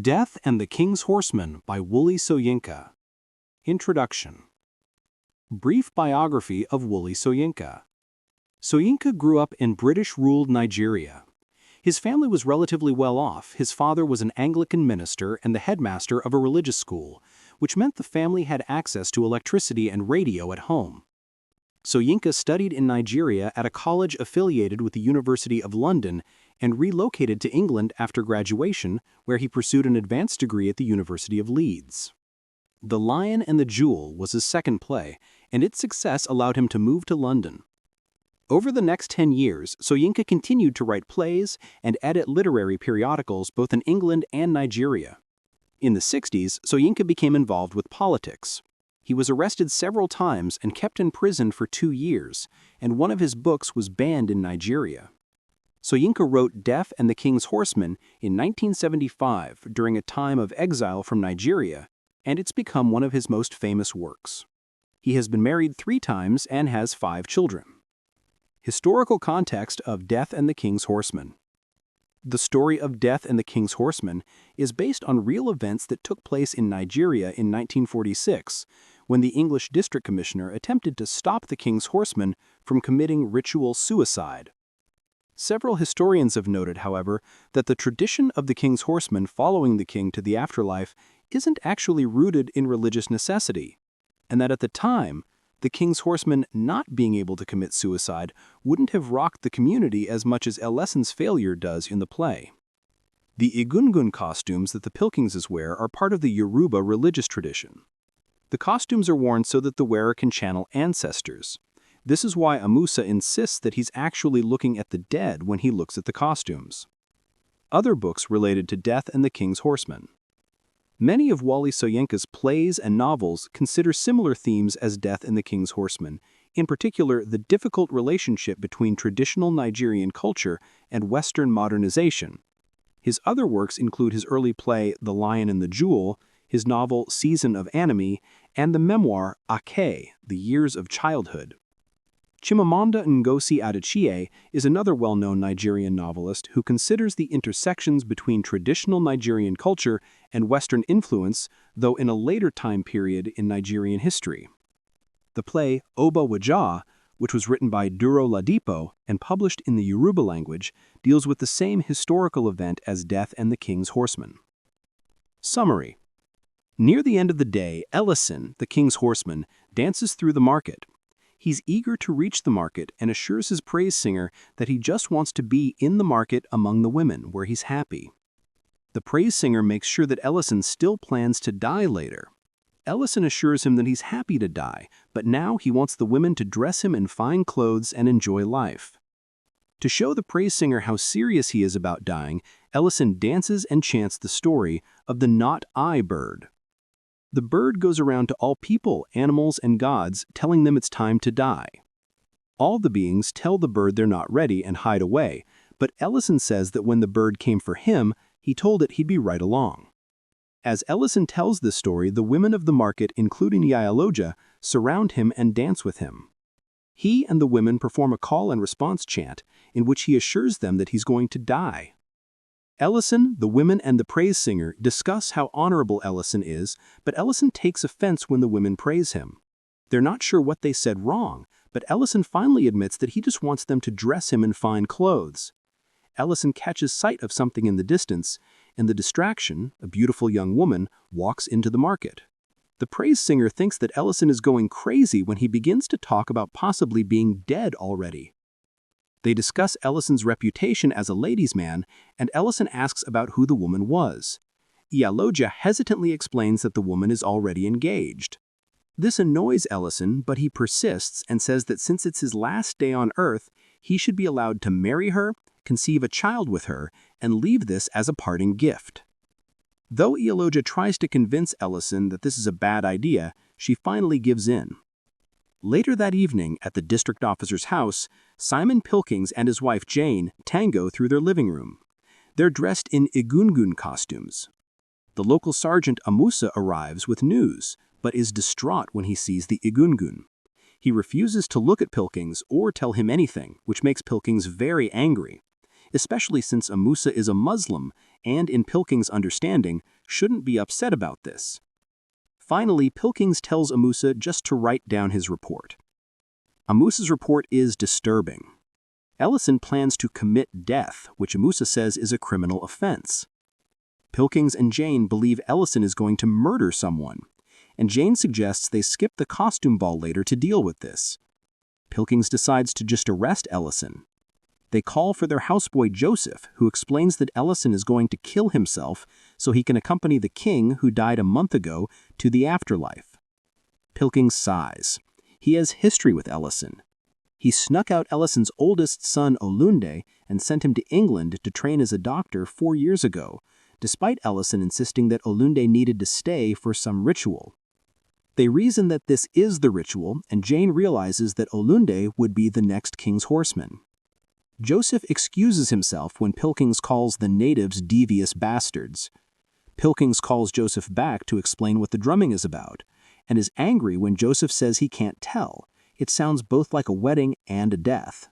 Death and the King's Horseman by Wole Soyinka. Introduction. Brief biography of Wole Soyinka. Soyinka grew up in British-ruled Nigeria. His family was relatively well off. His father was an Anglican minister and the headmaster of a religious school, which meant the family had access to electricity and radio at home. Soyinka studied in Nigeria at a college affiliated with the University of London and relocated to England after graduation, where he pursued an advanced degree at the University of Leeds. The Lion and the Jewel was his second play, and its success allowed him to move to London. Over the next 10 years, Soyinka continued to write plays and edit literary periodicals both in England and Nigeria. In the 60s, Soyinka became involved with politics. He was arrested several times and kept in prison for 2 years, and one of his books was banned in Nigeria. Soyinka wrote Death and the King's Horseman in 1975 during a time of exile from Nigeria, and it's become one of his most famous works. He has been married 3 times and has 5 children. Historical context of Death and the King's Horseman. The story of Death and the King's Horseman is based on real events that took place in Nigeria in 1946, when the English District Commissioner attempted to stop the King's Horseman from committing ritual suicide. Several historians have noted, however, that the tradition of the King's Horseman following the king to the afterlife isn't actually rooted in religious necessity, and that at the time, the King's Horseman not being able to commit suicide wouldn't have rocked the community as much as Ellison's failure does in the play. The Egungun costumes that the Pilkingses wear are part of the Yoruba religious tradition. The costumes are worn so that the wearer can channel ancestors. This is why Amusa insists that he's actually looking at the dead when he looks at the costumes. Other books related to Death and the King's Horseman. Many of Wole Soyinka's plays and novels consider similar themes as Death and the King's Horseman, in particular the difficult relationship between traditional Nigerian culture and Western modernization. His other works include his early play The Lion and the Jewel, his novel Season of Anime, and the memoir Ake, The Years of Childhood. Chimamanda Ngozi Adichie is another well-known Nigerian novelist who considers the intersections between traditional Nigerian culture and Western influence, though in a later time period in Nigerian history. The play Oba Wajah, which was written by Duro Ladipo and published in the Yoruba language, deals with the same historical event as Death and the King's Horseman. Summary. Near the end of the day, Ellison, the King's Horseman, dances through the market. He's eager to reach the market and assures his praise singer that he just wants to be in the market among the women where he's happy. The praise singer makes sure that Ellison still plans to die later. Ellison assures him that he's happy to die, but now he wants the women to dress him in fine clothes and enjoy life. To show the praise singer how serious he is about dying, Ellison dances and chants the story of the Not I bird. The bird goes around to all people, animals, and gods, telling them it's time to die. All the beings tell the bird they're not ready and hide away, but Ellison says that when the bird came for him, he told it he'd be right along. As Ellison tells this story, the women of the market, including Yayaloja, surround him and dance with him. He and the women perform a call and response chant, in which he assures them that he's going to die. Ellison, the women, and the praise singer discuss how honorable Ellison is, but Ellison takes offense when the women praise him. They're not sure what they said wrong, but Ellison finally admits that he just wants them to dress him in fine clothes. Ellison catches sight of something in the distance, and the distraction, a beautiful young woman, walks into the market. The praise singer thinks that Ellison is going crazy when he begins to talk about possibly being dead already. They discuss Ellison's reputation as a ladies' man, and Ellison asks about who the woman was. Iyaloja hesitantly explains that the woman is already engaged. This annoys Ellison, but he persists and says that since it's his last day on Earth, he should be allowed to marry her, conceive a child with her, and leave this as a parting gift. Though Iyaloja tries to convince Ellison that this is a bad idea, she finally gives in. Later that evening, at the district officer's house, Simon Pilkings and his wife Jane tango through their living room. They're dressed in Egungun costumes. The local sergeant Amusa arrives with news, but is distraught when he sees the Egungun. He refuses to look at Pilkings or tell him anything, which makes Pilkings very angry. especially since Amusa is a Muslim and, in Pilkings' understanding, shouldn't be upset about this. Finally, Pilkings tells Amusa just to write down his report. Amusa's report is disturbing. Ellison plans to commit death, which Amusa says is a criminal offense. Pilkings and Jane believe Ellison is going to murder someone, and Jane suggests they skip the costume ball later to deal with this. Pilkings decides to just arrest Ellison. They call for their houseboy Joseph, who explains that Ellison is going to kill himself so he can accompany the king, who died a month ago, to the afterlife. Pilkings sighs. He has history with Ellison. He snuck out Ellison's oldest son, Olunde, and sent him to England to train as a doctor 4 years ago, despite Ellison insisting that Olunde needed to stay for some ritual. They reason that this is the ritual, and Jane realizes that Olunde would be the next king's horseman. Joseph excuses himself when Pilkings calls the natives devious bastards. Pilkings calls Joseph back to explain what the drumming is about, and is angry when Joseph says he can't tell. It sounds both like a wedding and a death.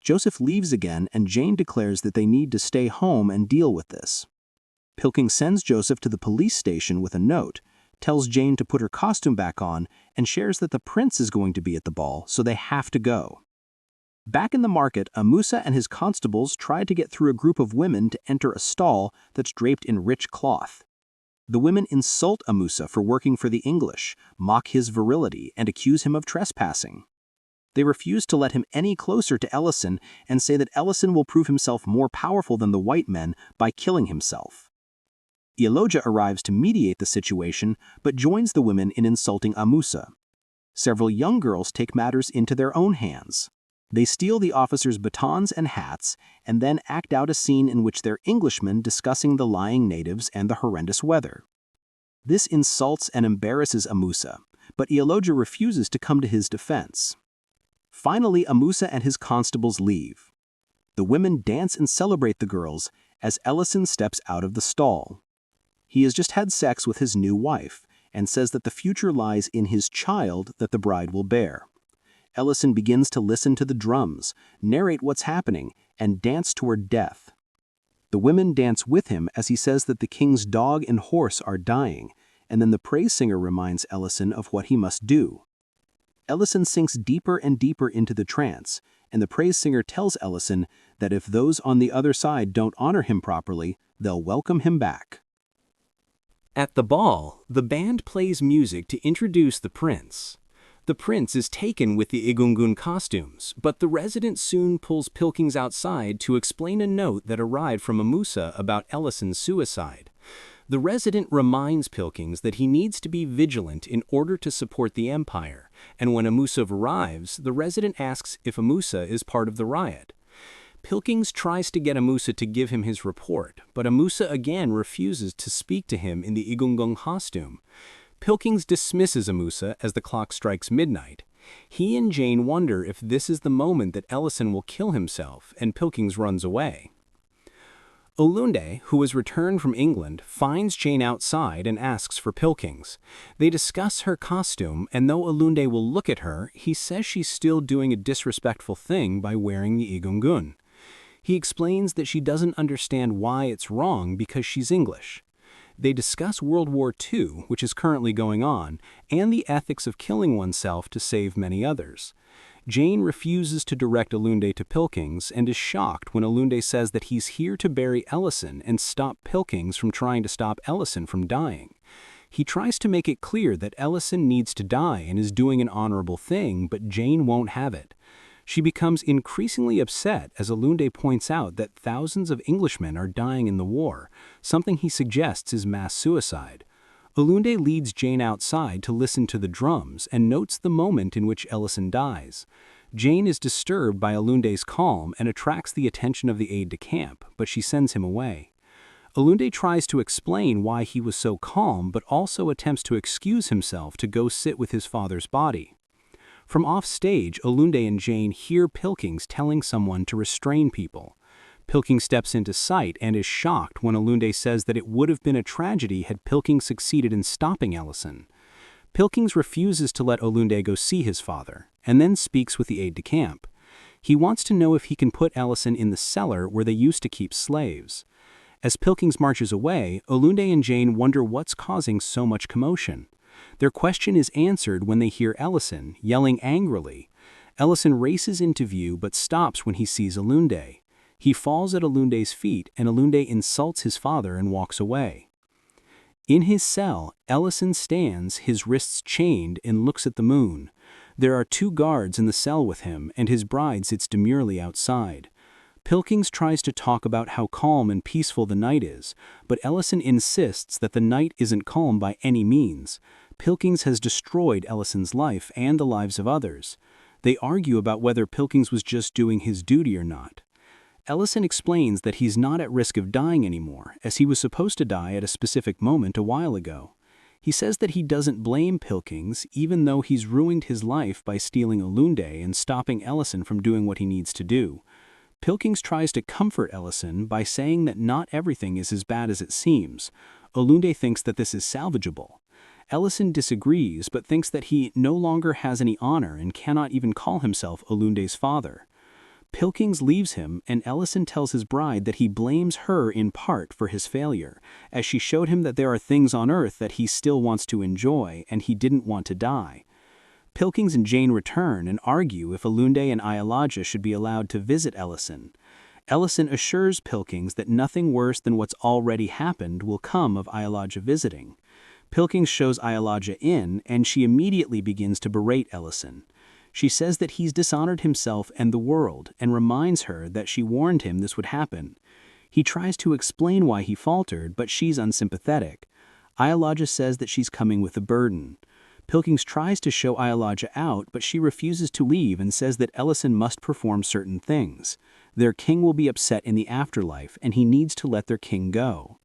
Joseph leaves again, and Jane declares that they need to stay home and deal with this. Pilkings sends Joseph to the police station with a note, tells Jane to put her costume back on, and shares that the prince is going to be at the ball, so they have to go. Back in the market, Amusa and his constables try to get through a group of women to enter a stall that's draped in rich cloth. The women insult Amusa for working for the English, mock his virility, and accuse him of trespassing. They refuse to let him any closer to Ellison and say that Ellison will prove himself more powerful than the white men by killing himself. Ialoja arrives to mediate the situation, but joins the women in insulting Amusa. Several young girls take matters into their own hands. They steal the officers' batons and hats, and then act out a scene in which they're Englishmen discussing the lying natives and the horrendous weather. This insults and embarrasses Amusa, but Ialoja refuses to come to his defense. Finally, Amusa and his constables leave. The women dance and celebrate the girls as Ellison steps out of the stall. He has just had sex with his new wife and says that the future lies in his child that the bride will bear. Ellison begins to listen to the drums, narrate what's happening, and dance toward death. The women dance with him as he says that the king's dog and horse are dying, and then the praise singer reminds Ellison of what he must do. Ellison sinks deeper and deeper into the trance, and the praise singer tells Ellison that if those on the other side don't honor him properly, they'll welcome him back. At the ball, the band plays music to introduce the prince. The prince is taken with the Egungun costumes, but the resident soon pulls Pilkings outside to explain a note that arrived from Amusa about Ellison's suicide. The resident reminds Pilkings that he needs to be vigilant in order to support the empire, and when Amusa arrives, the resident asks if Amusa is part of the riot. Pilkings tries to get Amusa to give him his report, but Amusa again refuses to speak to him in the Egungun costume. Pilkings dismisses Amusa as the clock strikes midnight. He and Jane wonder if this is the moment that Ellison will kill himself, and Pilkings runs away. Olunde, who has returned from England, finds Jane outside and asks for Pilkings. They discuss her costume, and though Olunde will look at her, he says she's still doing a disrespectful thing by wearing the Egungun. He explains that she doesn't understand why it's wrong because she's English. They discuss World War II, which is currently going on, and the ethics of killing oneself to save many others. Jane refuses to direct Olunde to Pilkings and is shocked when Olunde says that he's here to bury Ellison and stop Pilkings from trying to stop Ellison from dying. He tries to make it clear that Ellison needs to die and is doing an honorable thing, but Jane won't have it. She becomes increasingly upset as Olunde points out that thousands of Englishmen are dying in the war, something he suggests is mass suicide. Olunde leads Jane outside to listen to the drums and notes the moment in which Ellison dies. Jane is disturbed by Olunde's calm and attracts the attention of the aide-de-camp, but she sends him away. Olunde tries to explain why he was so calm, but also attempts to excuse himself to go sit with his father's body. From off-stage, Olunde and Jane hear Pilkings telling someone to restrain people. Pilkings steps into sight and is shocked when Olunde says that it would have been a tragedy had Pilkings succeeded in stopping Ellison. Pilkings refuses to let Olunde go see his father, and then speaks with the aide-de-camp. He wants to know if he can put Ellison in the cellar where they used to keep slaves. As Pilkings marches away, Olunde and Jane wonder what's causing so much commotion. Their question is answered when they hear Ellison yelling angrily. Ellison races into view but stops when he sees Olunde. He falls at Olunde's feet and Olunde insults his father and walks away. In his cell, Ellison stands, his wrists chained, and looks at the moon. There are 2 guards in the cell with him, and his bride sits demurely outside. Pilkings tries to talk about how calm and peaceful the night is, but Ellison insists that the night isn't calm by any means. Pilkings has destroyed Ellison's life and the lives of others. They argue about whether Pilkings was just doing his duty or not. Ellison explains that he's not at risk of dying anymore, as he was supposed to die at a specific moment a while ago. He says that he doesn't blame Pilkings, even though he's ruined his life by stealing Olunde and stopping Ellison from doing what he needs to do. Pilkings tries to comfort Ellison by saying that not everything is as bad as it seems. Olunde thinks that this is salvageable. Ellison disagrees but thinks that he no longer has any honor and cannot even call himself Olunde's father. Pilkings leaves him, and Ellison tells his bride that he blames her in part for his failure, as she showed him that there are things on earth that he still wants to enjoy and he didn't want to die. Pilkings and Jane return and argue if Olunde and Ayalaja should be allowed to visit Ellison. Ellison assures Pilkings that nothing worse than what's already happened will come of Ayalaja visiting. Pilkings shows Ayalaja in, and she immediately begins to berate Ellison. She says that he's dishonored himself and the world, and reminds her that she warned him this would happen. He tries to explain why he faltered, but she's unsympathetic. Ayalaja says that she's coming with a burden. Pilkings tries to show Ayalaja out, but she refuses to leave and says that Ellison must perform certain things. Their king will be upset in the afterlife, and he needs to let their king go.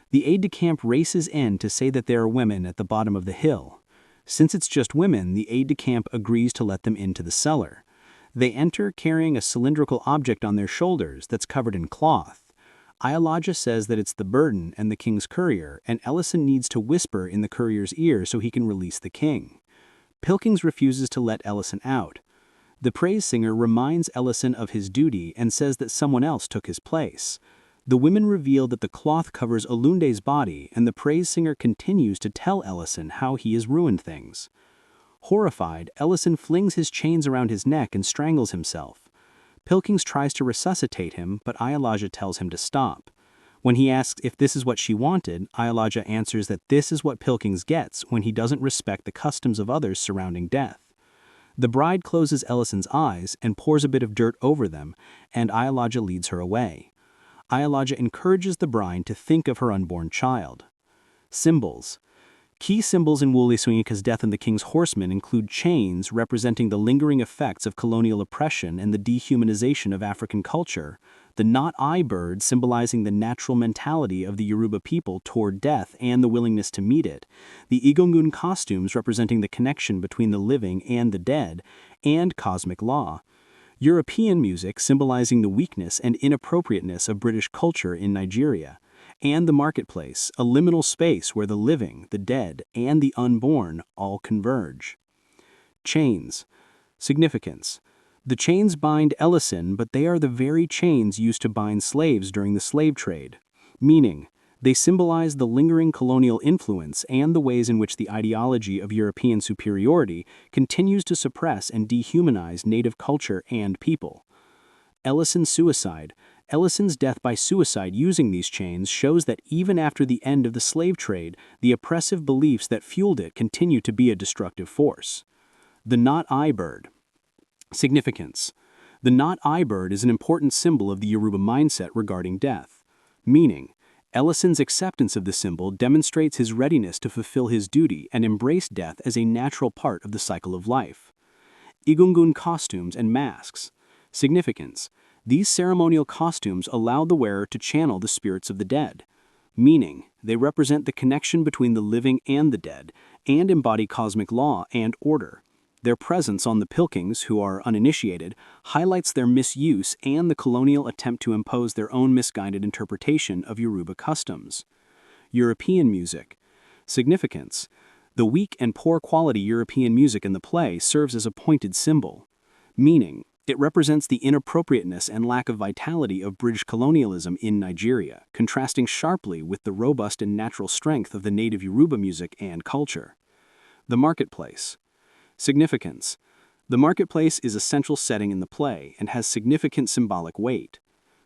The aide-de-camp races in to say that there are women at the bottom of the hill. Since it's just women, the aide-de-camp agrees to let them into the cellar. They enter carrying a cylindrical object on their shoulders that's covered in cloth. Ayalaja says that it's the burden and the king's courier, and Ellison needs to whisper in the courier's ear so he can release the king. Pilkings refuses to let Ellison out. The praise singer reminds Ellison of his duty and says that someone else took his place. The women reveal that the cloth covers Olunde's body, and the praise singer continues to tell Ellison how he has ruined things. Horrified, Ellison flings his chains around his neck and strangles himself. Pilkings tries to resuscitate him, but Ayalaja tells him to stop. When he asks if this is what she wanted, Ayalaja answers that this is what Pilkings gets when he doesn't respect the customs of others surrounding death. The bride closes Ellison's eyes and pours a bit of dirt over them, and Ayalaja leads her away. Ayalaja encourages the bride to think of her unborn child. Symbols. Key symbols in Wole Soyinka's Death and the King's Horseman include chains representing the lingering effects of colonial oppression and the dehumanization of African culture, the knot-eye bird symbolizing the natural mentality of the Yoruba people toward death and the willingness to meet it, the Egungun costumes representing the connection between the living and the dead, and cosmic law. European music symbolizing the weakness and inappropriateness of British culture in Nigeria, and the marketplace, a liminal space where the living, the dead, and the unborn all converge. Chains. Significance. The chains bind Ellison, but they are the very chains used to bind slaves during the slave trade. Meaning, they symbolize the lingering colonial influence and the ways in which the ideology of European superiority continues to suppress and dehumanize native culture and people. Ellison's suicide. Ellison's death by suicide using these chains shows that even after the end of the slave trade, the oppressive beliefs that fueled it continue to be a destructive force. The knot-eye bird. Significance. The knot-eye bird is an important symbol of the Yoruba mindset regarding death. Meaning, Ellison's acceptance of the symbol demonstrates his readiness to fulfill his duty and embrace death as a natural part of the cycle of life. Egungun costumes and masks. Significance. These ceremonial costumes allow the wearer to channel the spirits of the dead. Meaning, they represent the connection between the living and the dead, and embody cosmic law and order. Their presence on the Pilkings, who are uninitiated, highlights their misuse and the colonial attempt to impose their own misguided interpretation of Yoruba customs. European music. Significance. The weak and poor quality European music in the play serves as a pointed symbol. Meaning, It represents the inappropriateness and lack of vitality of British colonialism in Nigeria, contrasting sharply with the robust and natural strength of the native Yoruba music and culture. The marketplace. Significance. The marketplace is a central setting in the play and has significant symbolic weight.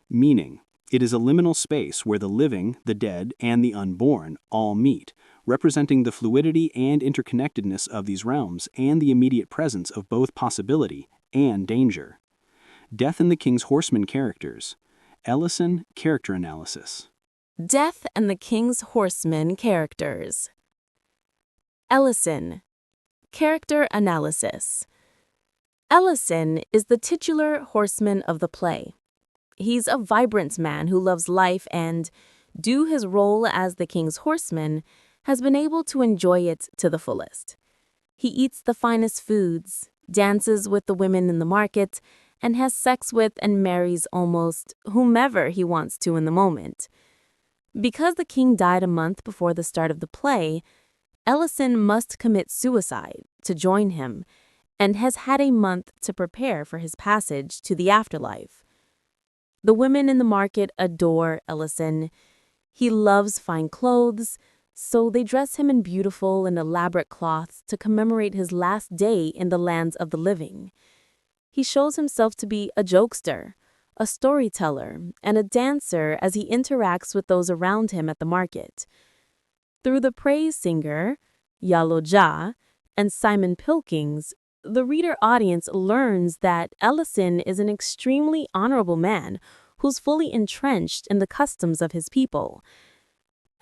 Meaning, it is a liminal space where the living, the dead, and the unborn all meet, representing the fluidity and interconnectedness of these realms and the immediate presence of both possibility and danger. Death and the King's Horseman characters. Ellison, character analysis. Death and the King's Horseman characters. Ellison, character analysis. Ellison is the titular horseman of the play. He's a vibrant man who loves life and, due his role as the King's Horseman, has been able to enjoy it to the fullest. He eats the finest foods, dances with the women in the market, and has sex with and marries almost whomever he wants to in the moment. Because the king died a month before the start of the play, Ellison must commit suicide to join him and has had a month to prepare for his passage to the afterlife. The women in the market adore Ellison. He loves fine clothes, so they dress him in beautiful and elaborate cloths to commemorate his last day in the lands of the living. He shows himself to be a jokester, a storyteller, and a dancer as he interacts with those around him at the market. Through the praise singer, Yaloja, and Simon Pilkings, the reader audience learns that Ellison is an extremely honorable man who's fully entrenched in the customs of his people.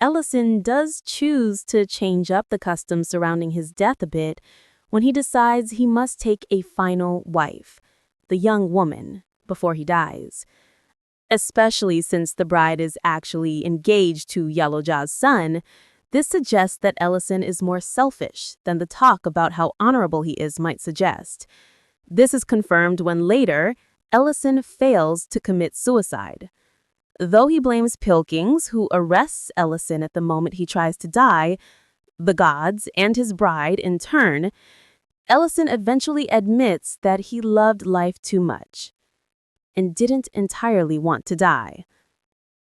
Ellison does choose to change up the customs surrounding his death a bit when he decides he must take a final wife, the young woman, before he dies. Especially since the bride is actually engaged to Yaloja's son, this suggests that Ellison is more selfish than the talk about how honorable he is might suggest. This is confirmed when later, Ellison fails to commit suicide. Though he blames Pilkings, who arrests Ellison at the moment he tries to die, the gods, and his bride in turn, Ellison eventually admits that he loved life too much and didn't entirely want to die.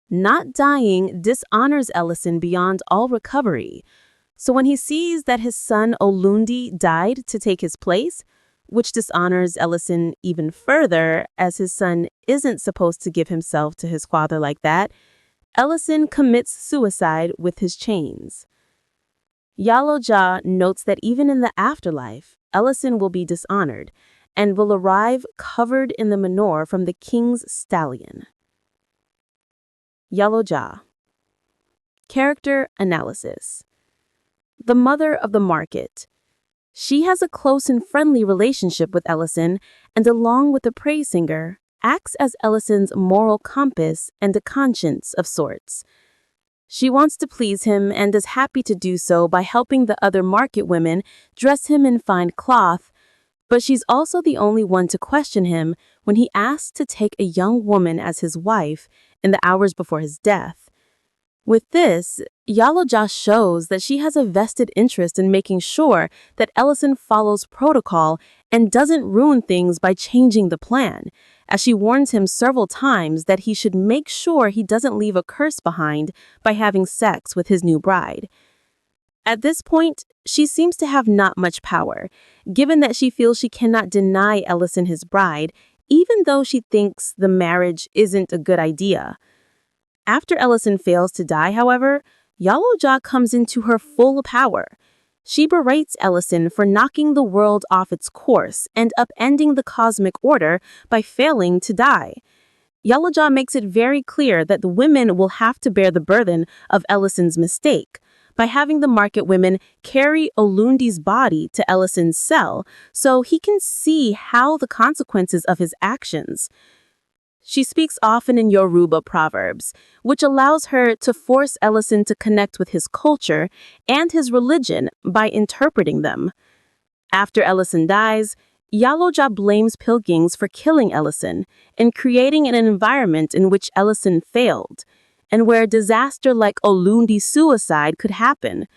Not dying dishonors Ellison beyond all recovery, so when he sees that his son Olundi died to take his place, which dishonors Ellison even further as his son isn't supposed to give himself to his father like that, Ellison commits suicide with his chains. Yaloja notes that even in the afterlife, Ellison will be dishonored and will arrive covered in the manure from the king's stallion. Yaloja. Character analysis. The mother of the market. She has a close and friendly relationship with Ellison and, along with the praise singer, acts as Ellison's moral compass and a conscience of sorts. She wants to please him and is happy to do so by helping the other market women dress him in fine cloth, but she's also the only one to question him when he asks to take a young woman as his wife in the hours before his death. With this, Yaloja shows that she has a vested interest in making sure that Ellison follows protocol and doesn't ruin things by changing the plan, as she warns him several times that he should make sure he doesn't leave a curse behind by having sex with his new bride. At this point, she seems to have not much power, given that she feels she cannot deny Ellison his bride, even though she thinks the marriage isn't a good idea. After Ellison fails to die, however, Yaloja comes into her full power. She berates Ellison for knocking the world off its course and upending the cosmic order by failing to die. Yaloja makes it very clear that the women will have to bear the burden of Ellison's mistake by having the market women carry Olundi's body to Ellison's cell so he can see how the consequences of his actions. She speaks often in Yoruba proverbs, which allows her to force Ellison to connect with his culture and his religion by interpreting them. After Ellison dies, Yaloja blames Pilkings for killing Ellison and creating an environment in which Ellison failed, and where a disaster like Olundi's suicide could happen.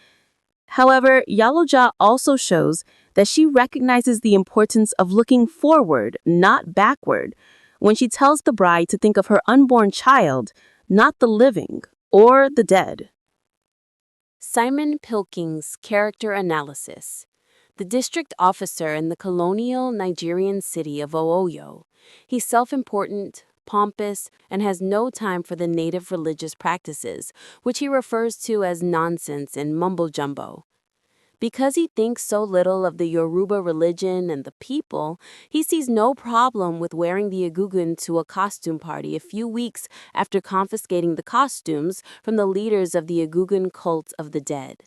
However, Yaloja also shows that she recognizes the importance of looking forward, not backward, when she tells the bride to think of her unborn child, not the living or the dead. Simon Pilking's character analysis. The district officer in the colonial Nigerian city of Oyo. He's self-important, pompous, and has no time for the native religious practices, which he refers to as nonsense and mumbo-jumbo. Because he thinks so little of the Yoruba religion and the people, he sees no problem with wearing the egungun to a costume party a few weeks after confiscating the costumes from the leaders of the egungun cult of the dead.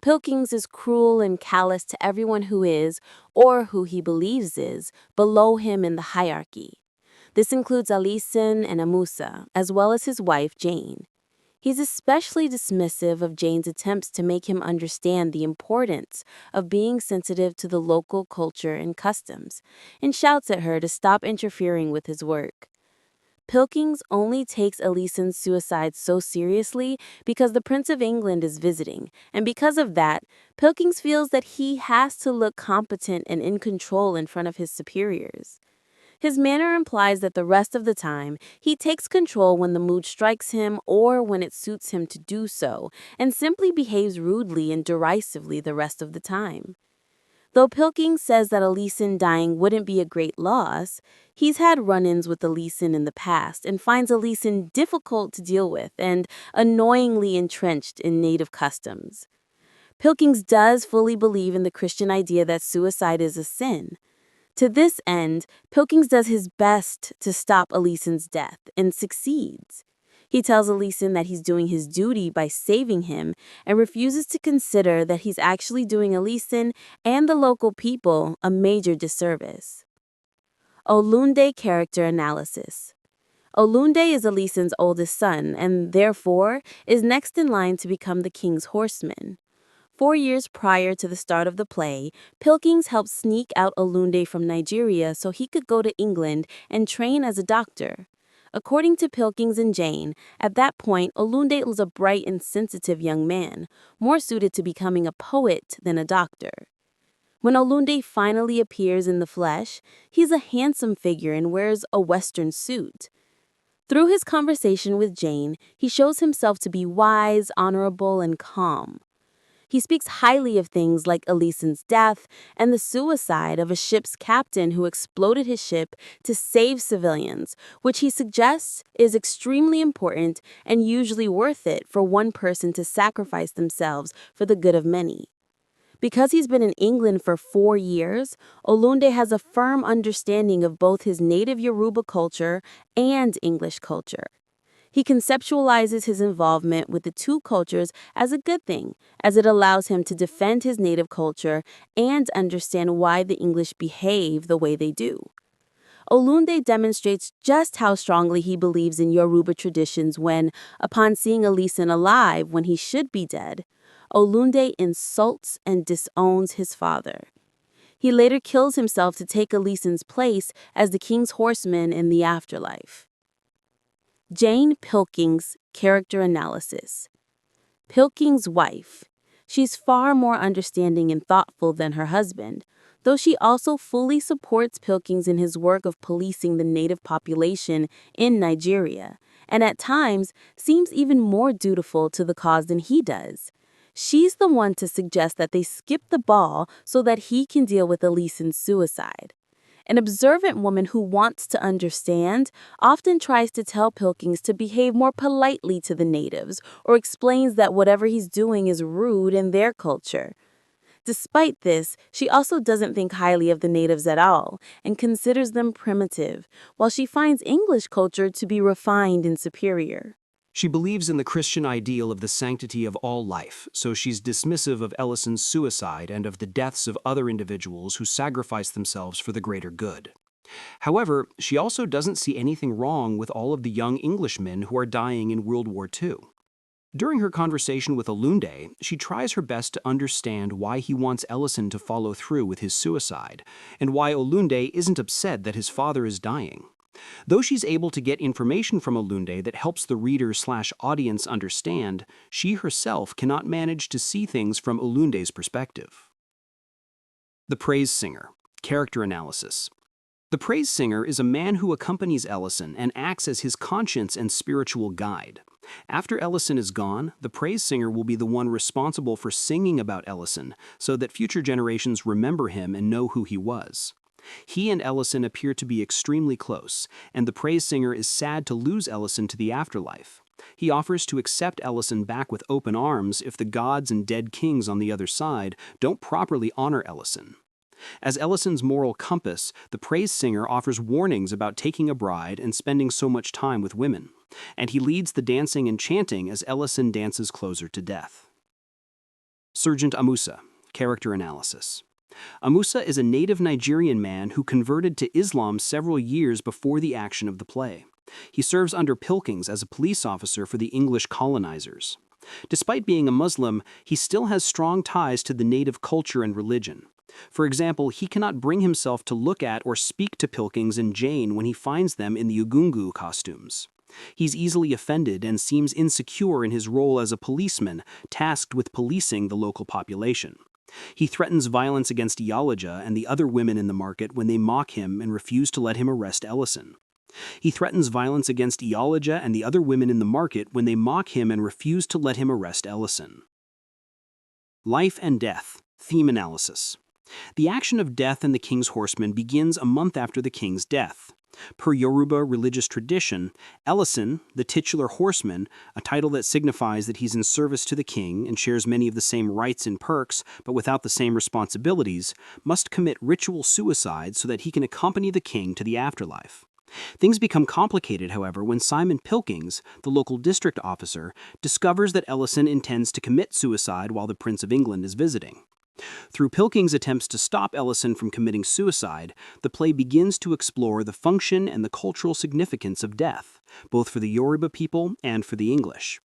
Pilkings is cruel and callous to everyone who is, or who he believes is, below him in the hierarchy. This includes Alison and Amusa, as well as his wife, Jane. He's especially dismissive of Jane's attempts to make him understand the importance of being sensitive to the local culture and customs, and shouts at her to stop interfering with his work. Pilkings only takes Alison's suicide so seriously because the Prince of England is visiting, and because of that, Pilkings feels that he has to look competent and in control in front of his superiors. His manner implies that the rest of the time, he takes control when the mood strikes him or when it suits him to do so, and simply behaves rudely and derisively the rest of the time. Though Pilkings says that Alison dying wouldn't be a great loss, he's had run-ins with Alison in the past and finds Alison difficult to deal with and annoyingly entrenched in native customs. Pilkings does fully believe in the Christian idea that suicide is a sin. To this end, Pilkings does his best to stop Alison's death and succeeds. He tells Alison that he's doing his duty by saving him and refuses to consider that he's actually doing Alison and the local people a major disservice. Olunde character analysis. Olunde is Alison's oldest son and, therefore, is next in line to become the king's horseman. 4 years prior to the start of the play, Pilkings helped sneak out Olunde from Nigeria so he could go to England and train as a doctor. According to Pilkings and Jane, at that point, Olunde was a bright and sensitive young man, more suited to becoming a poet than a doctor. When Olunde finally appears in the flesh, he's a handsome figure and wears a Western suit. Through his conversation with Jane, he shows himself to be wise, honorable, and calm. He speaks highly of things like Alison's death and the suicide of a ship's captain who exploded his ship to save civilians, which he suggests is extremely important and usually worth it for one person to sacrifice themselves for the good of many. Because he's been in England for 4 years, Olunde has a firm understanding of both his native Yoruba culture and English culture. He conceptualizes his involvement with the two cultures as a good thing, as it allows him to defend his native culture and understand why the English behave the way they do. Olunde demonstrates just how strongly he believes in Yoruba traditions when, upon seeing Alison alive when he should be dead, Olunde insults and disowns his father. He later kills himself to take Alison's place as the king's horseman in the afterlife. Jane Pilkings' character analysis. Pilkings' wife. She's far more understanding and thoughtful than her husband, though she also fully supports Pilkings in his work of policing the native population in Nigeria, and at times seems even more dutiful to the cause than he does. She's the one to suggest that they skip the ball so that he can deal with Alison's suicide. An observant woman who wants to understand often tries to tell Pilkings to behave more politely to the natives or explains that whatever he's doing is rude in their culture. Despite this, she also doesn't think highly of the natives at all and considers them primitive, while she finds English culture to be refined and superior. She believes in the Christian ideal of the sanctity of all life, so she's dismissive of Ellison's suicide and of the deaths of other individuals who sacrifice themselves for the greater good. However, she also doesn't see anything wrong with all of the young Englishmen who are dying in World War II. During her conversation with Olunde, she tries her best to understand why he wants Ellison to follow through with his suicide, and why Olunde isn't upset that his father is dying. Though she's able to get information from Olunde that helps the reader/audience understand, she herself cannot manage to see things from Olunde's perspective. The Praise Singer. Character analysis. The praise singer is a man who accompanies Ellison and acts as his conscience and spiritual guide. After Ellison is gone, the praise singer will be the one responsible for singing about Ellison so that future generations remember him and know who he was. He and Ellison appear to be extremely close, and the praise singer is sad to lose Ellison to the afterlife. He offers to accept Ellison back with open arms if the gods and dead kings on the other side don't properly honor Ellison. As Ellison's moral compass, the praise singer offers warnings about taking a bride and spending so much time with women, and he leads the dancing and chanting as Ellison dances closer to death. Sergeant Amusa. Character analysis. Amusa is a native Nigerian man who converted to Islam several years before the action of the play. He serves under Pilkings as a police officer for the English colonizers. Despite being a Muslim, he still has strong ties to the native culture and religion. For example, he cannot bring himself to look at or speak to Pilkings and Jane when he finds them in the Ugungu costumes. He's easily offended and seems insecure in his role as a policeman tasked with policing the local population. He threatens violence against Iyalaja and the other women in the market when they mock him and refuse to let him arrest Ellison. He threatens violence against Iyalaja and the other women in the market when they mock him and refuse to let him arrest Ellison. Life and Death. Theme analysis. The action of death in the King's Horseman begins a month after the king's death. Per Yoruba religious tradition, Ellison, the titular horseman, a title that signifies that he's in service to the king and shares many of the same rights and perks but without the same responsibilities, must commit ritual suicide so that he can accompany the king to the afterlife. Things become complicated, however, when Simon Pilkings, the local district officer, discovers that Ellison intends to commit suicide while the Prince of England is visiting. Through Pilkings' attempts to stop Ellison from committing suicide, the play begins to explore the function and the cultural significance of death, both for the Yoruba people and for the English.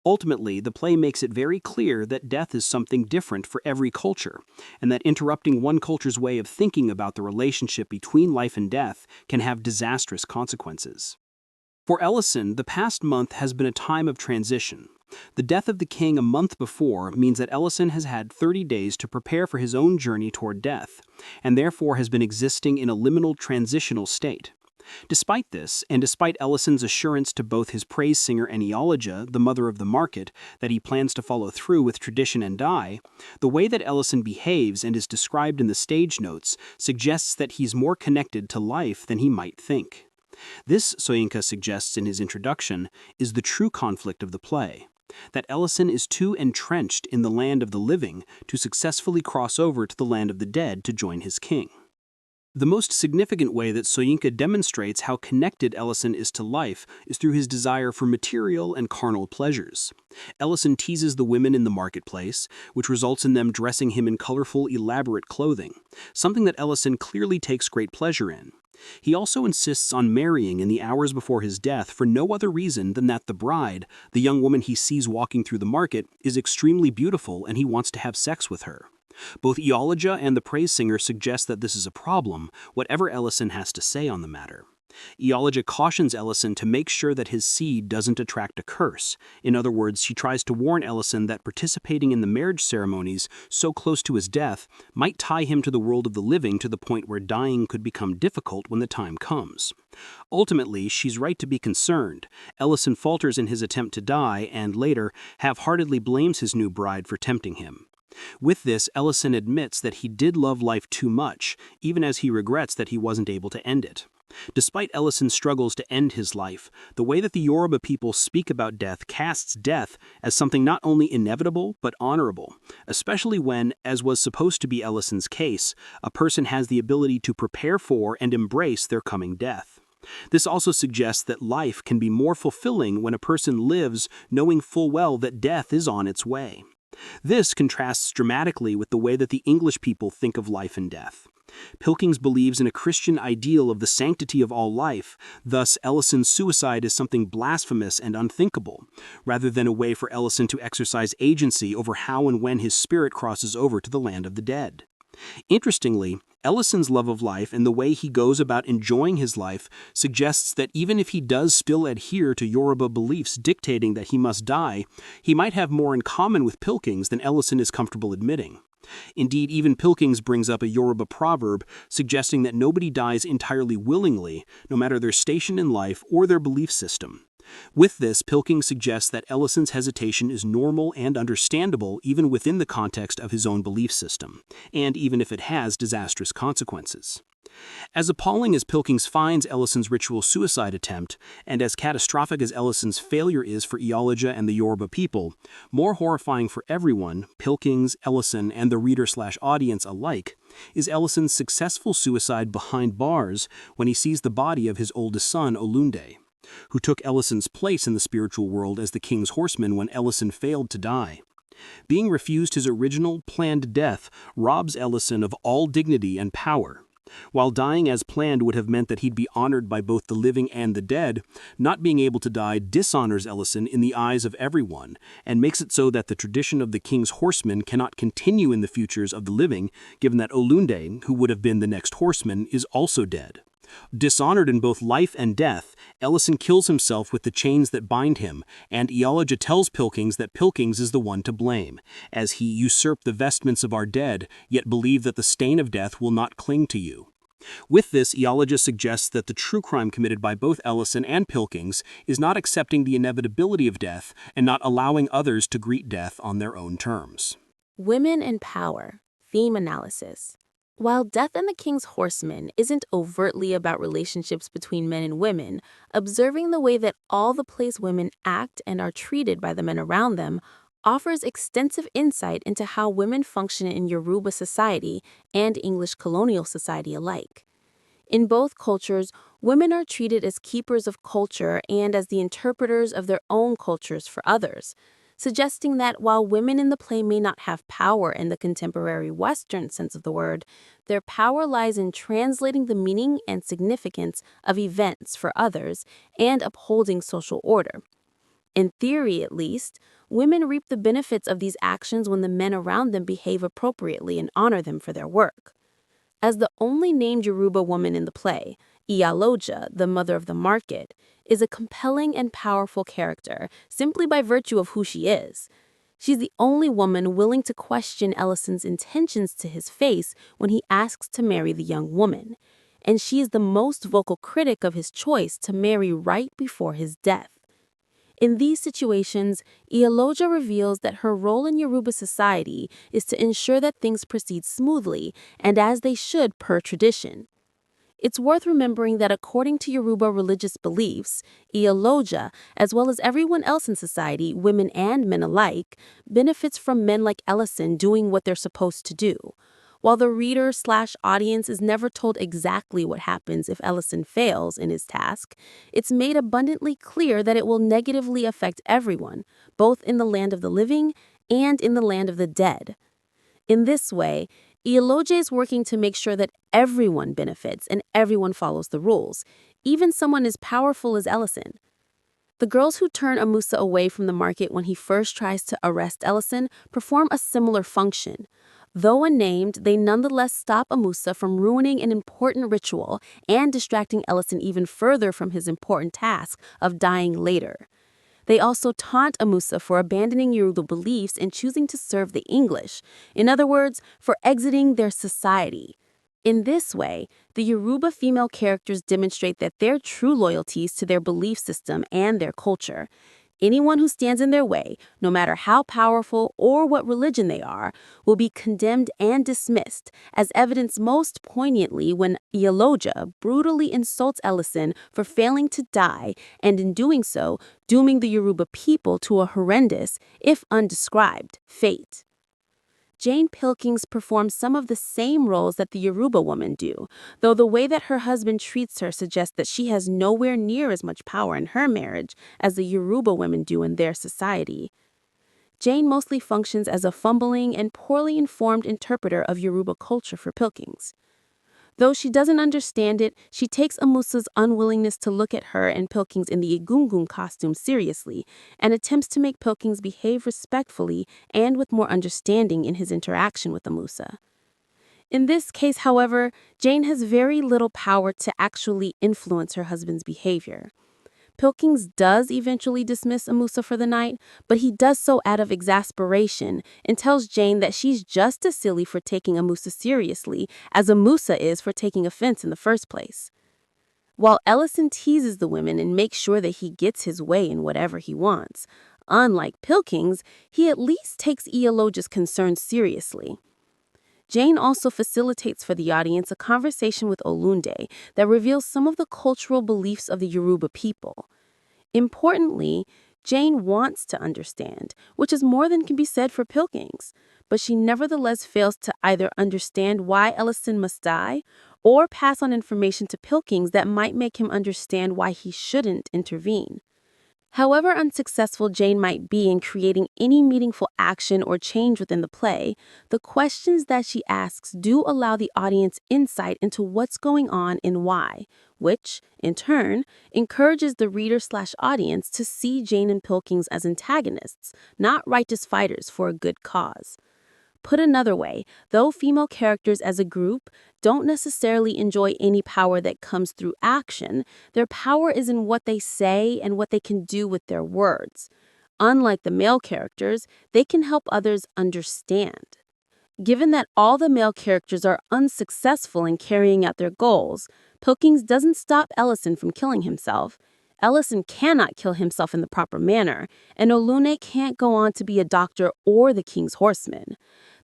Ultimately, the play makes it very clear that death is something different for every culture, and that interrupting one culture's way of thinking about the relationship between life and death can have disastrous consequences. For Ellison, the past month has been a time of transition. The death of the king a month before means that Ellison has had 30 days to prepare for his own journey toward death, and therefore has been existing in a liminal transitional state. Despite this, and despite Ellison's assurance to both his praise singer and Iyalaja, the mother of the market, that he plans to follow through with tradition and die, the way that Ellison behaves and is described in the stage notes suggests that he's more connected to life than he might think. This, Soyinka suggests in his introduction, is the true conflict of the play, that Ellison is too entrenched in the land of the living to successfully cross over to the land of the dead to join his king. The most significant way that Soyinka demonstrates how connected Ellison is to life is through his desire for material and carnal pleasures. Ellison teases the women in the marketplace, which results in them dressing him in colorful, elaborate clothing, something that Ellison clearly takes great pleasure in. He also insists on marrying in the hours before his death for no other reason than that the bride, the young woman he sees walking through the market, is extremely beautiful and he wants to have sex with her. Both Iyalaja and the praise singer suggest that this is a problem, whatever Ellison has to say on the matter. Iyalaja cautions Ellison to make sure that his seed doesn't attract a curse. In other words, she tries to warn Ellison that participating in the marriage ceremonies so close to his death might tie him to the world of the living to the point where dying could become difficult when the time comes. Ultimately, she's right to be concerned. Ellison falters in his attempt to die and later half-heartedly blames his new bride for tempting him. With this, Ellison admits that he did love life too much, even as he regrets that he wasn't able to end it. Despite Ellison's struggles to end his life, the way that the Yoruba people speak about death casts death as something not only inevitable but honorable, especially when, as was supposed to be Ellison's case, a person has the ability to prepare for and embrace their coming death. This also suggests that life can be more fulfilling when a person lives knowing full well that death is on its way. This contrasts dramatically with the way that the English people think of life and death. Pilkings believes in a Christian ideal of the sanctity of all life, thus Ellison's suicide is something blasphemous and unthinkable, rather than a way for Ellison to exercise agency over how and when his spirit crosses over to the land of the dead. Interestingly, Ellison's love of life and the way he goes about enjoying his life suggests that even if he does still adhere to Yoruba beliefs dictating that he must die, he might have more in common with Pilkings than Ellison is comfortable admitting. Indeed, even Pilkings brings up a Yoruba proverb suggesting that nobody dies entirely willingly, no matter their station in life or their belief system. With this, Pilkings suggests that Ellison's hesitation is normal and understandable even within the context of his own belief system, and even if it has disastrous consequences. As appalling as Pilkings finds Ellison's ritual suicide attempt, and as catastrophic as Ellison's failure is for Ialoja and the Yoruba people, more horrifying for everyone, Pilkings, Ellison, and the reader/audience alike, is Ellison's successful suicide behind bars when he sees the body of his oldest son, Olunde, who took Ellison's place in the spiritual world as the king's horseman when Ellison failed to die. Being refused his original, planned death robs Ellison of all dignity and power. While dying as planned would have meant that he'd be honored by both the living and the dead, not being able to die dishonors Ellison in the eyes of everyone, and makes it so that the tradition of the king's horseman cannot continue in the futures of the living, given that Olunde, who would have been the next horseman, is also dead. Dishonored in both life and death, Ellison kills himself with the chains that bind him, and Ialoja tells Pilkings that Pilkings is the one to blame, as he usurped the vestments of our dead, yet believe that the stain of death will not cling to you. With this, Ialoja suggests that the true crime committed by both Ellison and Pilkings is not accepting the inevitability of death and not allowing others to greet death on their own terms. Women in power. Theme analysis. While Death and the King's Horseman isn't overtly about relationships between men and women, observing the way that all the play's women act and are treated by the men around them offers extensive insight into how women function in Yoruba society and English colonial society alike. In both cultures, women are treated as keepers of culture and as the interpreters of their own cultures for others, suggesting that while women in the play may not have power in the contemporary Western sense of the word, their power lies in translating the meaning and significance of events for others and upholding social order. In theory, at least, women reap the benefits of these actions when the men around them behave appropriately and honor them for their work. As the only named Yoruba woman in the play, Iyaloja, the mother of the market, is a compelling and powerful character simply by virtue of who she is. She's the only woman willing to question Ellison's intentions to his face when he asks to marry the young woman, and she is the most vocal critic of his choice to marry right before his death. In these situations, Iyaloja reveals that her role in Yoruba society is to ensure that things proceed smoothly and as they should per tradition. It's worth remembering that according to Yoruba religious beliefs, Iyaloja, as well as everyone else in society, women and men alike, benefits from men like Ellison doing what they're supposed to do. While the reader/audience is never told exactly what happens if Ellison fails in his task, it's made abundantly clear that it will negatively affect everyone, both in the land of the living and in the land of the dead. In this way, Iyaloja is working to make sure that everyone benefits and everyone follows the rules, even someone as powerful as Ellison. The girls who turn Amusa away from the market when he first tries to arrest Ellison perform a similar function. Though unnamed, they nonetheless stop Amusa from ruining an important ritual and distracting Ellison even further from his important task of dying later. They also taunt Amusa for abandoning Yoruba beliefs and choosing to serve the English, in other words, for exiting their society. In this way, the Yoruba female characters demonstrate that their true loyalties to their belief system and their culture. Anyone who stands in their way, no matter how powerful or what religion they are, will be condemned and dismissed, as evidenced most poignantly when Iyaloja brutally insults Ellison for failing to die and in doing so, dooming the Yoruba people to a horrendous, if undescribed, fate. Jane Pilkings performs some of the same roles that the Yoruba women do, though the way that her husband treats her suggests that she has nowhere near as much power in her marriage as the Yoruba women do in their society. Jane mostly functions as a fumbling and poorly informed interpreter of Yoruba culture for Pilkings. Though she doesn't understand it, she takes Amusa's unwillingness to look at her and Pilkings in the Egungun costume seriously and attempts to make Pilkings behave respectfully and with more understanding in his interaction with Amusa. In this case, however, Jane has very little power to actually influence her husband's behavior. Pilkings does eventually dismiss Amusa for the night, but he does so out of exasperation and tells Jane that she's just as silly for taking Amusa seriously as Amusa is for taking offense in the first place. While Ellison teases the women and makes sure that he gets his way in whatever he wants, unlike Pilkings, he at least takes Ioloja's concerns seriously. Jane also facilitates for the audience a conversation with Olunde that reveals some of the cultural beliefs of the Yoruba people. Importantly, Jane wants to understand, which is more than can be said for Pilkings, but she nevertheless fails to either understand why Ellison must die or pass on information to Pilkings that might make him understand why he shouldn't intervene. However unsuccessful Jane might be in creating any meaningful action or change within the play, the questions that she asks do allow the audience insight into what's going on and why, which, in turn, encourages the reader/audience to see Jane and Pilkings as antagonists, not righteous fighters for a good cause. Put another way, though female characters as a group don't necessarily enjoy any power that comes through action, their power is in what they say and what they can do with their words. Unlike the male characters, they can help others understand. Given that all the male characters are unsuccessful in carrying out their goals, Pilkings doesn't stop Ellison from killing himself. Ellison cannot kill himself in the proper manner, and Olune can't go on to be a doctor or the king's horseman.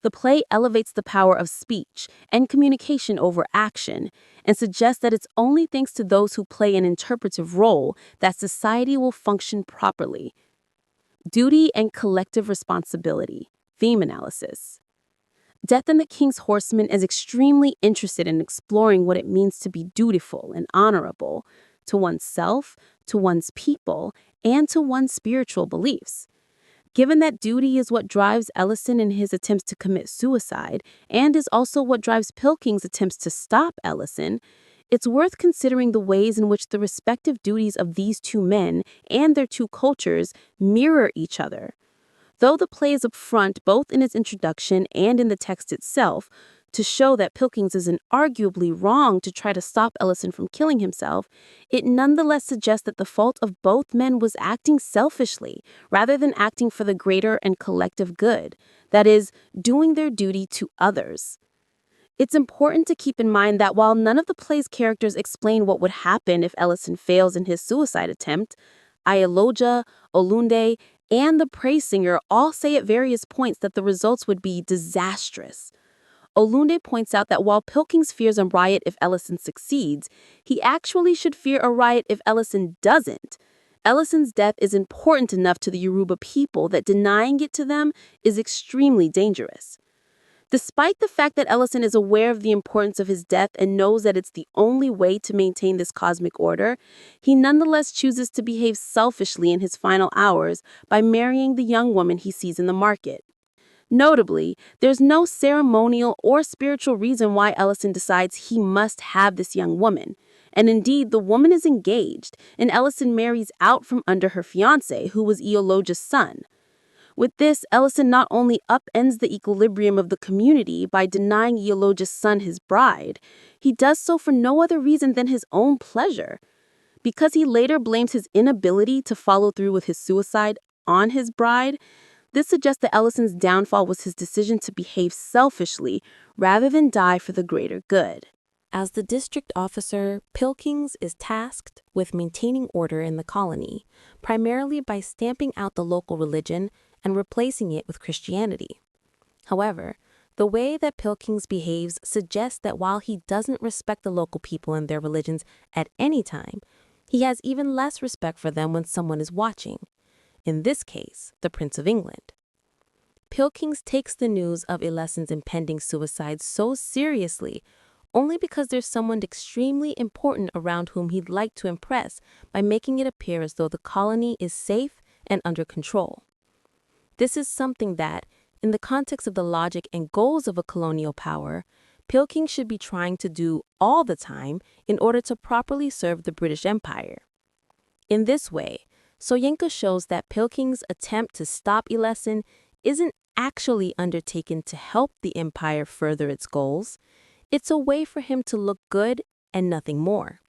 The play elevates the power of speech and communication over action and suggests that it's only thanks to those who play an interpretive role that society will function properly. Duty and collective responsibility. Theme analysis. Death and the King's Horseman is extremely interested in exploring what it means to be dutiful and honorable to oneself, to one's people, and to one's spiritual beliefs. Given that duty is what drives Ellison in his attempts to commit suicide and is also what drives Pilkings' attempts to stop Ellison, it's worth considering the ways in which the respective duties of these two men and their two cultures mirror each other. Though the play is upfront both in its introduction and in the text itself to show that Pilkings is inarguably wrong to try to stop Ellison from killing himself, it nonetheless suggests that the fault of both men was acting selfishly rather than acting for the greater and collective good, that is, doing their duty to others. It's important to keep in mind that while none of the play's characters explain what would happen if Ellison fails in his suicide attempt, Ioloja, Olunde, and the praise singer all say at various points that the results would be disastrous. Olunde points out that while Pilkings fears a riot if Ellison succeeds, he actually should fear a riot if Ellison doesn't. Ellison's death is important enough to the Yoruba people that denying it to them is extremely dangerous. Despite the fact that Ellison is aware of the importance of his death and knows that it's the only way to maintain this cosmic order, he nonetheless chooses to behave selfishly in his final hours by marrying the young woman he sees in the market. Notably, there's no ceremonial or spiritual reason why Ellison decides he must have this young woman. And indeed, the woman is engaged, and Ellison marries out from under her fiancé, who was Ioloja's son. With this, Ellison not only upends the equilibrium of the community by denying Ioloja's son his bride, he does so for no other reason than his own pleasure. Because he later blames his inability to follow through with his suicide on his bride, this suggests that Ellison's downfall was his decision to behave selfishly rather than die for the greater good. As the district officer, Pilkings is tasked with maintaining order in the colony, primarily by stamping out the local religion and replacing it with Christianity. However, the way that Pilkings behaves suggests that while he doesn't respect the local people and their religions at any time, he has even less respect for them when someone is watching. In this case, the Prince of England. Pilkings takes the news of Ellison's impending suicide so seriously only because there's someone extremely important around whom he'd like to impress by making it appear as though the colony is safe and under control. This is something that, in the context of the logic and goals of a colonial power, Pilkings should be trying to do all the time in order to properly serve the British Empire. In this way, Soyinka shows that Pilkings' attempt to stop Ellison isn't actually undertaken to help the empire further its goals. It's a way for him to look good and nothing more.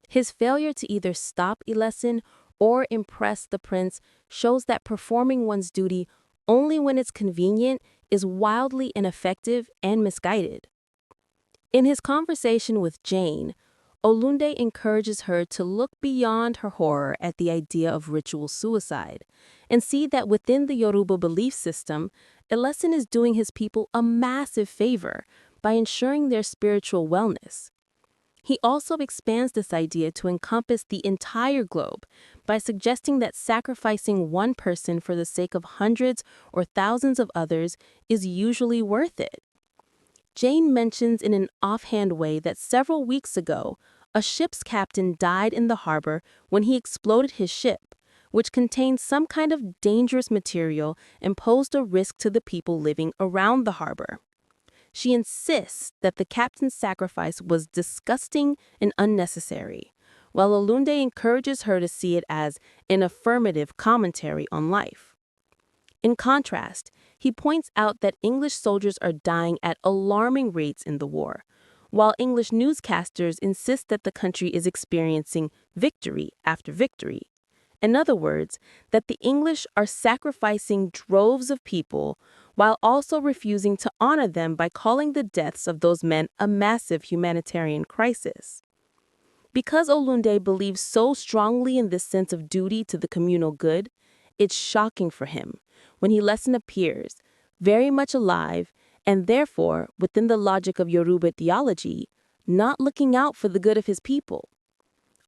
His failure to either stop Elesin or impress the prince shows that performing one's duty only when it's convenient is wildly ineffective and misguided. In his conversation with Jane, Olunde encourages her to look beyond her horror at the idea of ritual suicide and see that within the Yoruba belief system, Elesin is doing his people a massive favor by ensuring their spiritual wellness. He also expands this idea to encompass the entire globe by suggesting that sacrificing one person for the sake of hundreds or thousands of others is usually worth it. Jane mentions in an offhand way that several weeks ago, a ship's captain died in the harbor when he exploded his ship, which contained some kind of dangerous material and posed a risk to the people living around the harbor. She insists that the captain's sacrifice was disgusting and unnecessary, while Olunde encourages her to see it as an affirmative commentary on life. In contrast, he points out that English soldiers are dying at alarming rates in the war, while English newscasters insist that the country is experiencing victory after victory. In other words, that the English are sacrificing droves of people while also refusing to honor them by calling the deaths of those men a massive humanitarian crisis. Because Olunde believes so strongly in this sense of duty to the communal good, it's shocking for him when Elesin appears, very much alive, and therefore, within the logic of Yoruba theology, not looking out for the good of his people.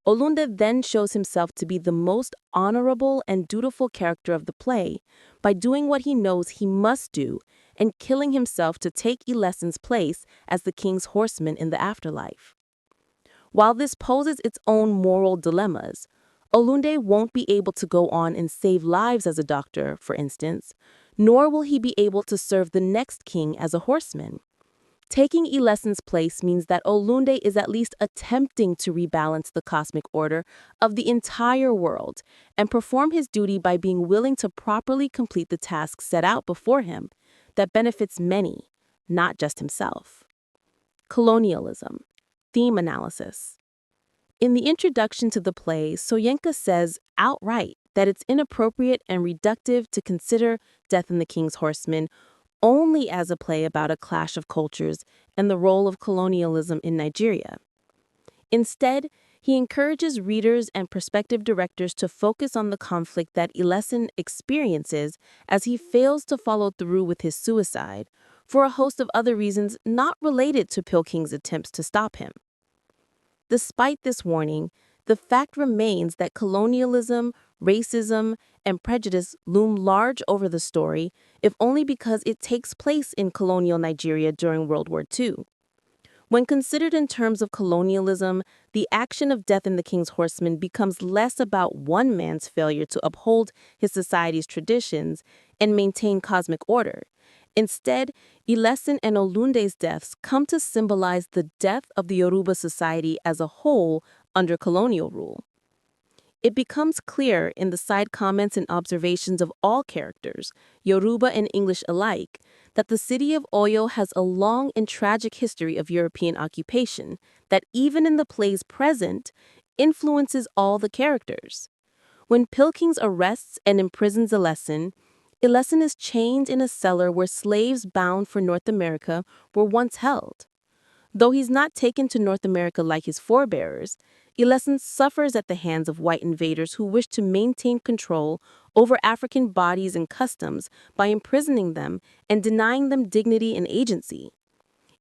Olunde then shows himself to be the most honorable and dutiful character of the play by doing what he knows he must do and killing himself to take Elesin's place as the king's horseman in the afterlife. While this poses its own moral dilemmas, Olunde won't be able to go on and save lives as a doctor, for instance, nor will he be able to serve the next king as a horseman. Taking Elesin's place means that Olunde is at least attempting to rebalance the cosmic order of the entire world and perform his duty by being willing to properly complete the task set out before him that benefits many, not just himself. Colonialism. Theme analysis. In the introduction to the play, Soyinka says outright that it's inappropriate and reductive to consider Death and the King's Horseman only as a play about a clash of cultures and the role of colonialism in Nigeria. Instead, he encourages readers and prospective directors to focus on the conflict that Elesin experiences as he fails to follow through with his suicide for a host of other reasons not related to Pilking's attempts to stop him. Despite this warning, the fact remains that colonialism, racism, and prejudice loom large over the story, if only because it takes place in colonial Nigeria during World War II. When considered in terms of colonialism, the action of Death and the King's Horseman becomes less about one man's failure to uphold his society's traditions and maintain cosmic order. Instead, Elesin and Olunde's deaths come to symbolize the death of the Yoruba society as a whole under colonial rule. It becomes clear in the side comments and observations of all characters, Yoruba and English alike, that the city of Oyo has a long and tragic history of European occupation that, even in the play's present, influences all the characters. When Pilkings arrests and imprisons Elesin is chained in a cellar where slaves bound for North America were once held. Though he's not taken to North America like his forebears, Elesin suffers at the hands of white invaders who wish to maintain control over African bodies and customs by imprisoning them and denying them dignity and agency.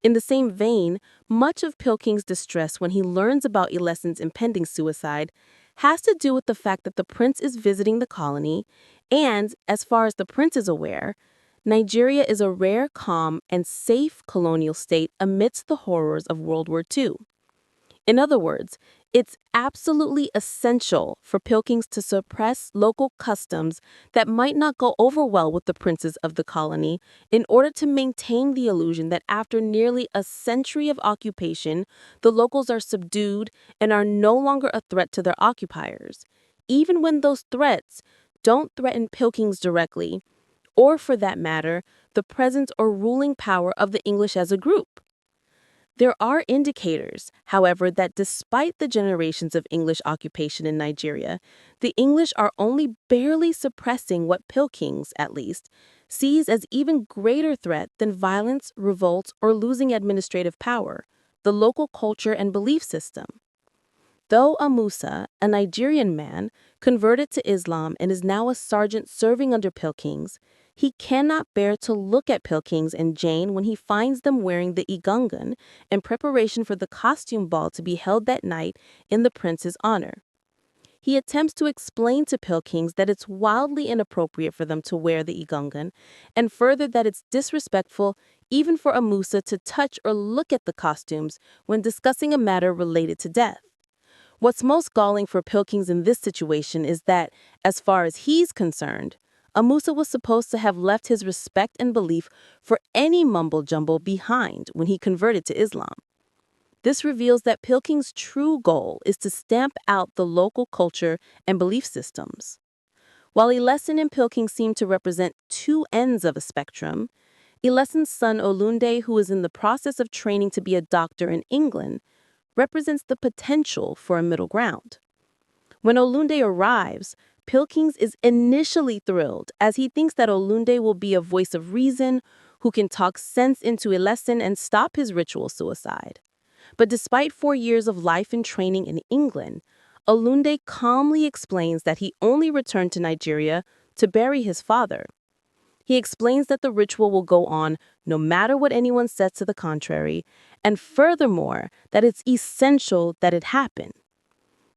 In the same vein, much of Pilking's distress when he learns about Elesin's impending suicide has to do with the fact that the prince is visiting the colony, and, as far as the prince is aware, Nigeria is a rare, calm, and safe colonial state amidst the horrors of World War II. In other words, it's absolutely essential for Pilkings to suppress local customs that might not go over well with the princes of the colony in order to maintain the illusion that after nearly a century of occupation, the locals are subdued and are no longer a threat to their occupiers, even when those threats don't threaten Pilkings directly or for that matter, the presence or ruling power of the English as a group. There are indicators, however, that despite the generations of English occupation in Nigeria, the English are only barely suppressing what Pilkings, at least, sees as even greater threat than violence, revolts, or losing administrative power, the local culture and belief system. Though Amusa, a Nigerian man, converted to Islam and is now a sergeant serving under Pilkings, he cannot bear to look at Pilkings and Jane when he finds them wearing the igungun in preparation for the costume ball to be held that night in the prince's honor. He attempts to explain to Pilkings that it's wildly inappropriate for them to wear the igungun, and further that it's disrespectful even for Amusa to touch or look at the costumes when discussing a matter related to death. What's most galling for Pilkings in this situation is that, as far as he's concerned, Amusa was supposed to have left his respect and belief for any mumble-jumble behind when he converted to Islam. This reveals that Pilkings' true goal is to stamp out the local culture and belief systems. While Eleson and Pilkings seem to represent two ends of a spectrum, Eleson's son Olunde, who is in the process of training to be a doctor in England, represents the potential for a middle ground. When Olunde arrives, Pilkings is initially thrilled as he thinks that Olunde will be a voice of reason who can talk sense into Eleson and stop his ritual suicide. But despite 4 years of life and training in England, Olunde calmly explains that he only returned to Nigeria to bury his father. He explains that the ritual will go on no matter what anyone says to the contrary, and furthermore, that it's essential that it happen.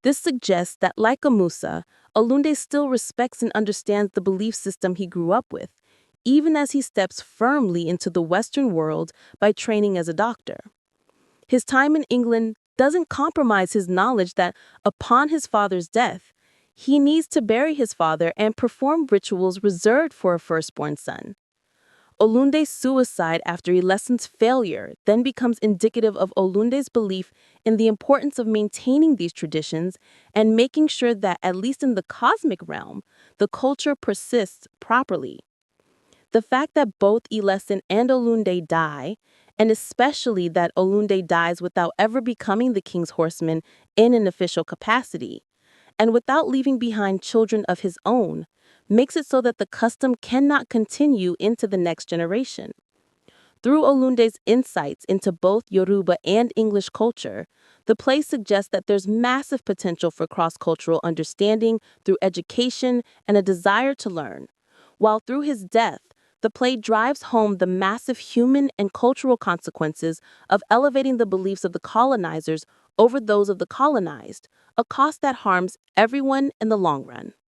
This suggests that, like Amusa, Olunde still respects and understands the belief system he grew up with, even as he steps firmly into the Western world by training as a doctor. His time in England doesn't compromise his knowledge that, upon his father's death, he needs to bury his father and perform rituals reserved for a firstborn son. Olunde's suicide after Eleson's failure then becomes indicative of Olunde's belief in the importance of maintaining these traditions and making sure that, at least in the cosmic realm, the culture persists properly. The fact that both Eleson and Olunde die, and especially that Olunde dies without ever becoming the king's horseman in an official capacity, and without leaving behind children of his own, makes it so that the custom cannot continue into the next generation. Through Olunde's insights into both Yoruba and English culture, the play suggests that there's massive potential for cross-cultural understanding through education and a desire to learn, while through his death, the play drives home the massive human and cultural consequences of elevating the beliefs of the colonizers over those of the colonized, a cost that harms everyone in the long run.